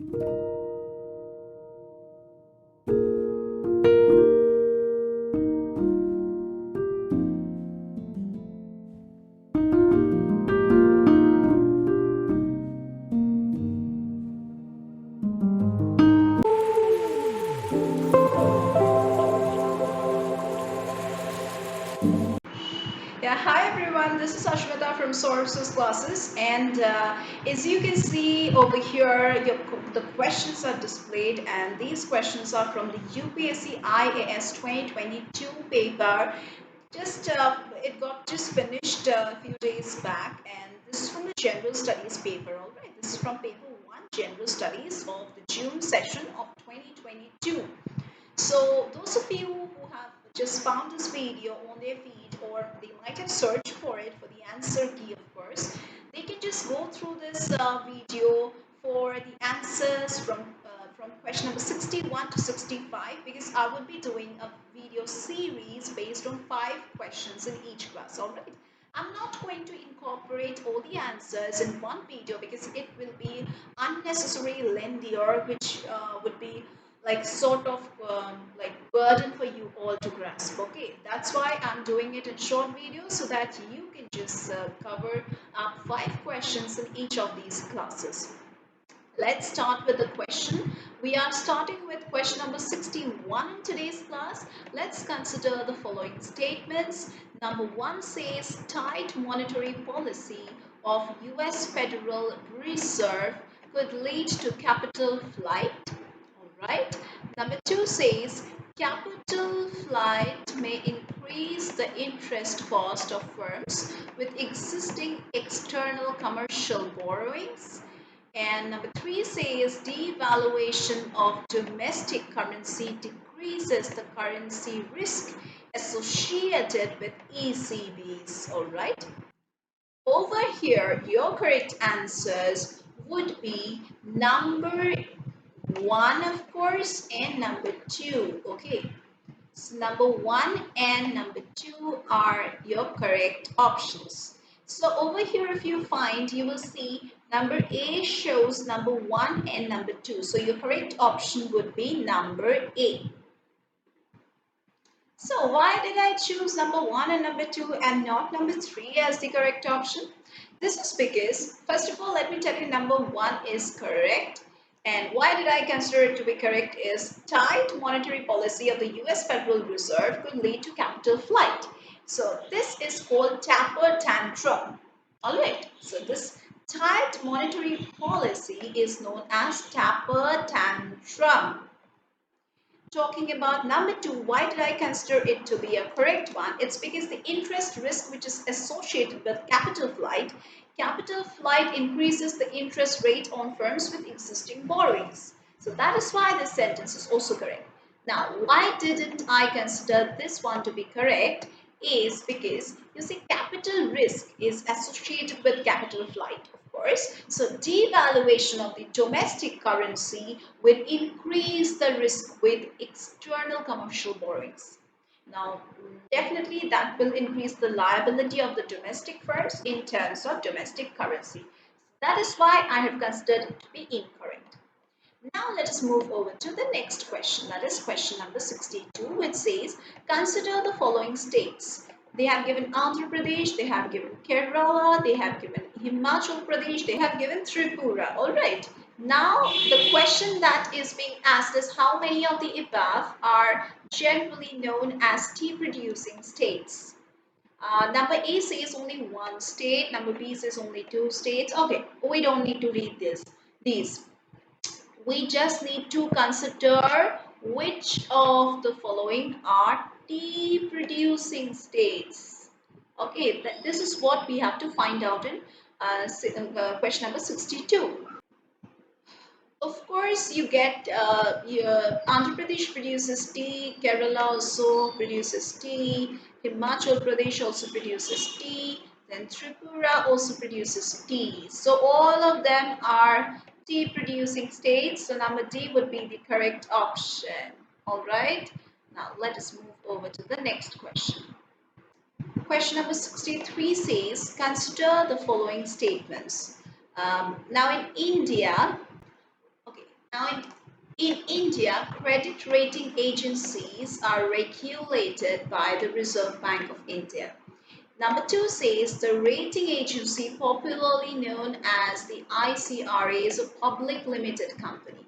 Yeah, hi everyone, this is Ashmita from Sources Classes, and as you can see over here, the questions are displayed, and these questions are from the UPSC IAS 2022 paper. It got just finished a few days back, and this is from the General Studies paper. All right, this is from paper 1, General Studies of the June session of 2022. So those of you who have just found this video on their feed, or they might have searched for it for the answer key, of course, they can just go through this video for the answers from question number 61 to 65, because I will be doing a video series based on 5 questions in each class. All right. I'm not going to incorporate all the answers in one video because it will be unnecessarily lengthier, which would be like sort of like burden for you all to grasp. Okay, that's why I'm doing it in short videos so that you can just cover up 5 questions in each of these classes. Let's start with the question. We are starting with question number 61 in today's class. Let's consider the following statements. Number 1 says tight monetary policy of US Federal Reserve could lead to capital flight. Alright. Number 2 says capital flight may increase the interest cost of firms with existing external commercial borrowings. And number 3 says devaluation of domestic currency decreases the currency risk associated with ECBs. Alright. Over here, your correct answers would be number 1, of course, and number 2. Okay, so number 1 and number 2 are your correct options. So over here, if you find, you will see number A shows number 1 and number 2. So your correct option would be number A. So why did I choose number 1 and number 2 and not number 3 as the correct option? This is because, first of all, let me tell you, number 1 is correct. And why did I consider it to be correct is tight monetary policy of the US Federal Reserve could lead to capital flight. So this is called taper tantrum. Alright, so this tight monetary policy is known as taper tantrum. Talking about number 2, why did I consider it to be a correct one? It's because the interest risk which is associated with capital flight increases the interest rate on firms with existing borrowings. So that is why this sentence is also correct. Now, why didn't I consider this one to be correct? Is because you see capital risk is associated with capital flight, of course. So devaluation of the domestic currency will increase the risk with external commercial borrowings. Now, definitely that will increase the liability of the domestic firms in terms of domestic currency. That is why I have considered it to be incorrect. Now let us move over to the next question, that is question number 62, which says consider the following states. They have given Andhra Pradesh, they have given Kerala, they have given Himachal Pradesh, they have given Tripura. Alright, now the question that is being asked is how many of the above are generally known as tea producing states. Number A says only one state, number B says only 2 states. Okay, we don't need to read these. We just need to consider which of the following are tea producing states. Okay, this is what we have to find out in question number 62. Of course, you get Andhra Pradesh produces tea, Kerala also produces tea, Himachal Pradesh also produces tea, then Tripura also produces tea. So all of them are tea producing states. So number D would be the correct option. All right. Now let us move over to the next question. Question number 63 says, consider the following statements. Now in India, okay, Now, in India, credit rating agencies are regulated by the Reserve Bank of India. Number two says the rating agency, popularly known as the ICRA, is a public limited company.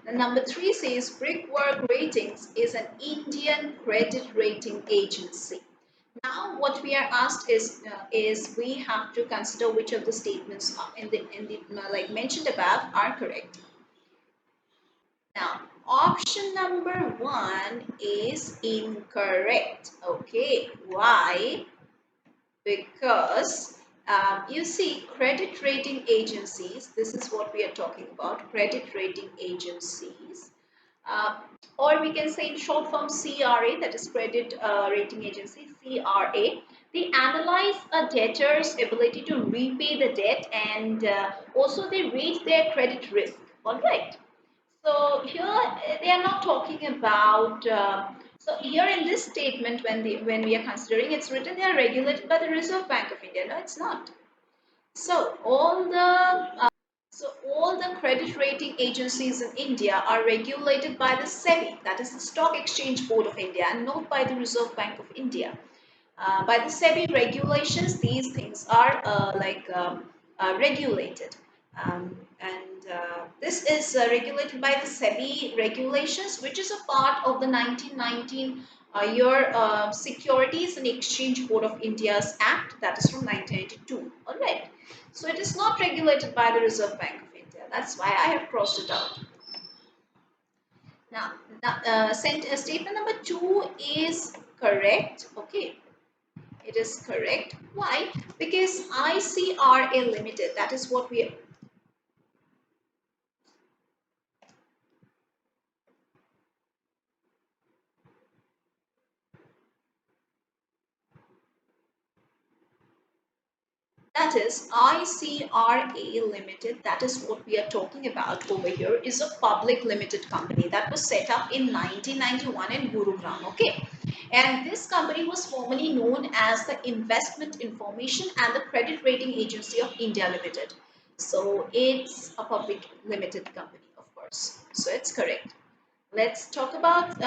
And number three says Brickwork Ratings is an Indian credit rating agency. Now, what we are asked is we have to consider which of the statements in the like mentioned above are correct. Now, option number one is incorrect. Okay, why? Because you see, credit rating agencies, this is what we are talking about, credit rating agencies, uh, or we can say in short form CRA, that is credit rating agency, CRA. They analyze a debtor's ability to repay the debt, and also they rate their credit risk. All right. So here they are not talking about. So here in this statement, when we are considering, it's written they are regulated by the Reserve Bank of India. No, it's not. So all the credit rating agencies in India are regulated by the SEBI, that is the Stock Exchange Board of India, and not by the Reserve Bank of India. By the SEBI regulations, these things are regulated. And this is regulated by the SEBI regulations, which is a part of the 1919 year Securities and Exchange Board of India's Act, that is from 1992. All right. So it is not regulated by the Reserve Bank of India. That's why I have crossed it out. Now, statement number two is correct. Okay. It is correct. Why? Because ICRA Limited, that is what we that is ICRA Limited, that is what we are talking about over here, is a public limited company that was set up in 1991 in Gurugram. Okay. And this company was formerly known as the Investment Information and the Credit Rating Agency of India Limited. So it's a public limited company, of course. So it's correct. Let's talk about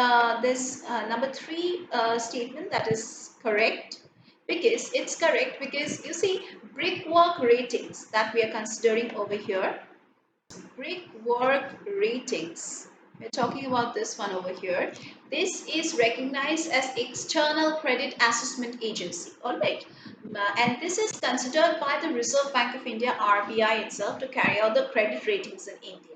this number three statement, that is correct, because it's correct because you see brickwork ratings that we are considering over here. Brickwork ratings, we're talking about this one over here. This is recognized as external credit assessment agency. All right. And this is considered by the Reserve Bank of India, RBI itself, to carry out the credit ratings in India.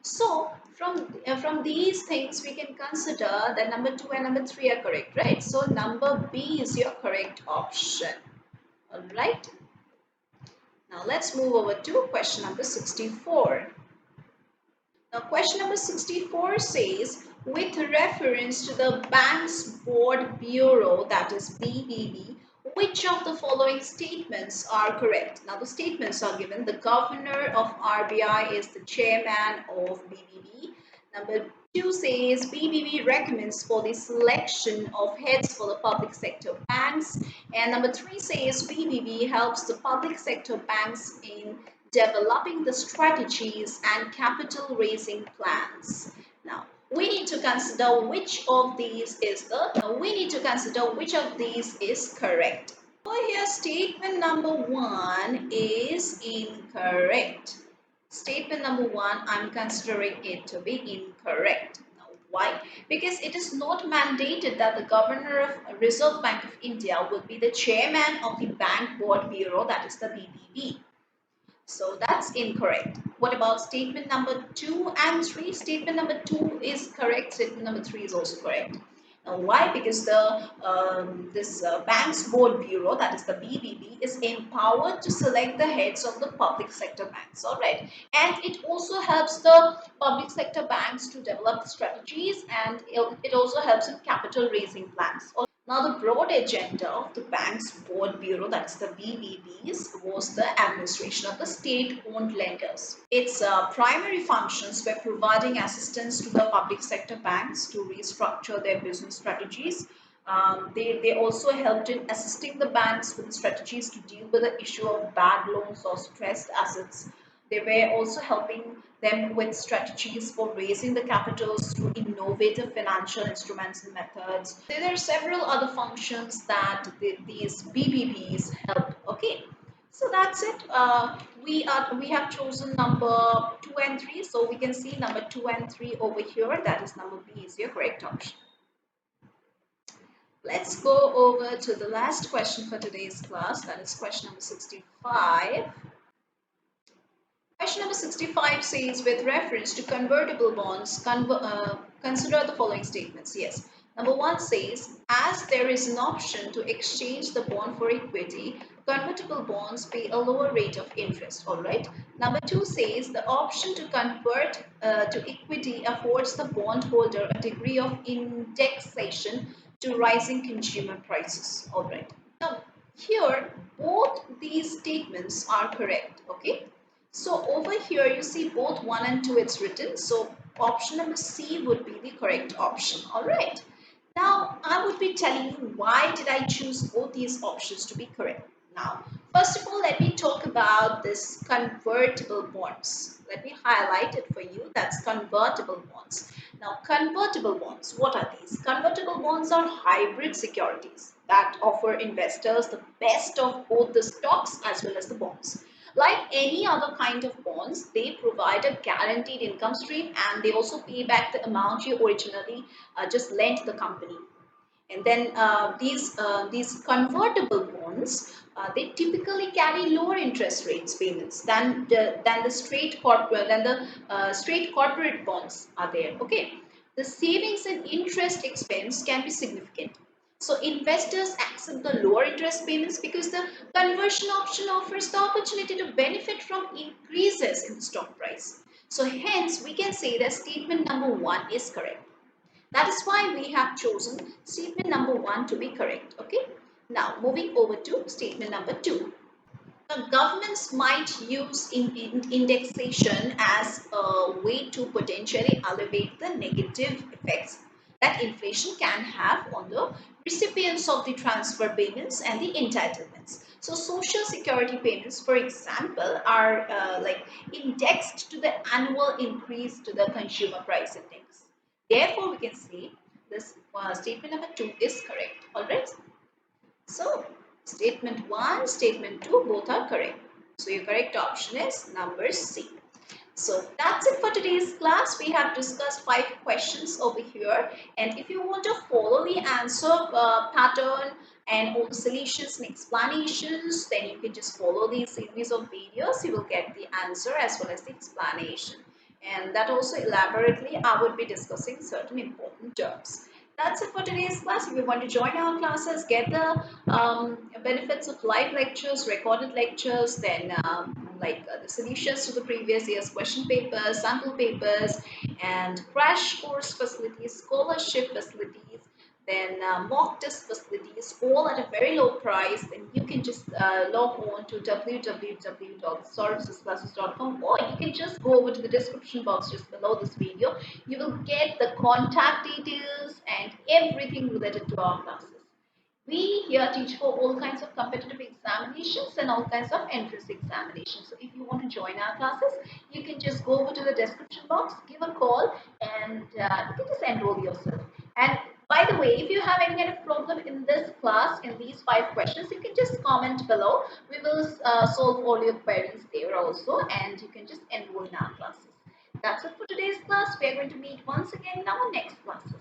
So from these things we can consider that number two and number three are correct, right? So number B is your correct option. All right. Now let's move over to question number 64. Now question number 64 says, with reference to the Bank's Board Bureau, that is BBB, which of the following statements are correct? Now the statements are given. The governor of RBI is the chairman of BBB. Number two says BBB recommends for the selection of heads for the public sector banks. And number three says BBB helps the public sector banks in developing the strategies and capital raising plans. Now, we need to consider which of these is correct. So here statement number one is incorrect. Statement number one, I'm considering it to be incorrect. Now, why? Because it is not mandated that the governor of Reserve Bank of India would be the chairman of the Bank Board Bureau, that is the BBB. So that's incorrect. What about statement number two and three? Statement number two is correct. Statement number three is also correct. Now, why? Because the this Banks Board Bureau, that is the BBB, is empowered to select the heads of the public sector banks. All right, and it also helps the public sector banks to develop strategies, and it also helps in capital raising plans. Now, the broad agenda of the Bank's Board Bureau, that's the BBBs, was the administration of the state-owned lenders. Its primary functions were providing assistance to the public sector banks to restructure their business strategies. They also helped in assisting the banks with strategies to deal with the issue of bad loans or stressed assets. They were also helping them with strategies for raising the capitals through innovative financial instruments and methods. There are several other functions that these BBBs help. Okay, so that's it. We have chosen number 2 and 3, so we can see number 2 and 3 over here. That is number B is your correct option. Let's go over to the last question for today's class. That is question number 65. Question number 65 says, with reference to convertible bonds, consider the following statements. Yes. Number 1 says, as there is an option to exchange the bond for equity, convertible bonds pay a lower rate of interest. All right. Number 2 says, the option to convert to equity affords the bondholder a degree of indexation to rising consumer prices. All right. Now, here, both these statements are correct. Okay. So over here you see both 1 and 2 it's written. So option number C would be the correct option. Alright. Now I would be telling you why did I choose both these options to be correct. Now first of all, let me talk about this convertible bonds. Let me highlight it for you. That's convertible bonds. Now convertible bonds, what are these? Convertible bonds are hybrid securities that offer investors the best of both the stocks as well as the bonds. Like any other kind of bonds, they provide a guaranteed income stream and they also pay back the amount you originally just lent the company. And then these convertible bonds, they typically carry lower interest rates payments than the straight corporate bonds are there. Okay, the savings and interest expense can be significant. So investors accept the lower interest payments because the conversion option offers the opportunity to benefit from increases in the stock price. So hence we can say that statement number 1 is correct. That is why we have chosen statement number 1 to be correct. Okay. Now moving over to statement number 2. The governments might use indexation as a way to potentially alleviate the negative effects that inflation can have on the recipients of the transfer payments and the entitlements. So social security payments, for example, are like indexed to the annual increase to the consumer price index. Therefore, we can say this statement number 2 is correct. All right. So, statement 1, statement 2, both are correct. So, your correct option is number C. So, that's it for today's class. We have discussed 5 questions over here. And if you want to follow the answer pattern and all the solutions and explanations, then you can just follow these series of videos. You will get the answer as well as the explanation. And that also elaborately, I would be discussing certain important terms. That's it for today's class. If you want to join our classes, get the benefits of live lectures, recorded lectures, then the solutions to the previous year's question papers, sample papers, and crash course facilities, scholarship facilities, then mock test facilities, all at a very low price, then you can just log on to www.servicesclasses.com, or you can just go over to the description box just below this video. You will get the contact details and everything related to our classes. We here teach for all kinds of competitive examinations and all kinds of entrance examinations. So if you want to join our classes, you can just go over to the description box, give a call, and you can just enroll yourself. And by the way, if you have any kind of problem in this class, in these 5 questions, you can just comment below. We will solve all your queries there also, and you can just enroll in our classes. That's it for today's class. We are going to meet once again in our next classes.